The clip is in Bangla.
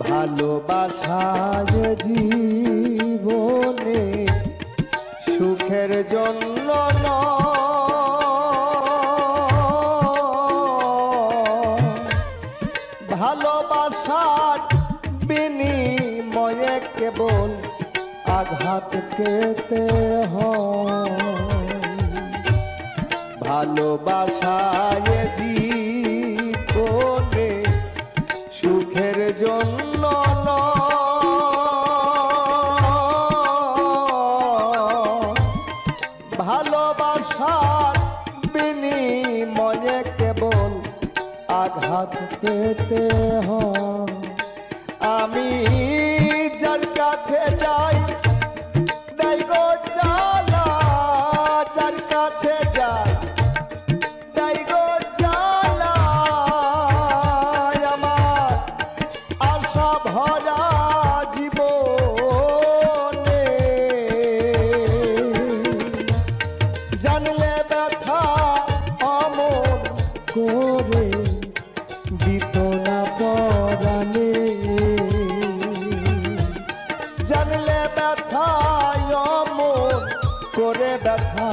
ভালোবাসায় জীবনে সুখের জন্য ভালোবাসার বিনিময়ে কেবল আঘাত পেতে হয়। ভালোবাসায় জীবনে সুখের জন্য ভালোবাসার বিনিময়ে কেবল আঘাত পেতে হয়। আমি যার কাছে যাই দেই গো জ্বালা, যার কাছে যাই দেই গো জ্বালা, আমার আশা ভরা জীবনে জানলে ব্যথা অমন করে দিত না পরাণে, জানলে ব্যথা অমন করে ব্যথা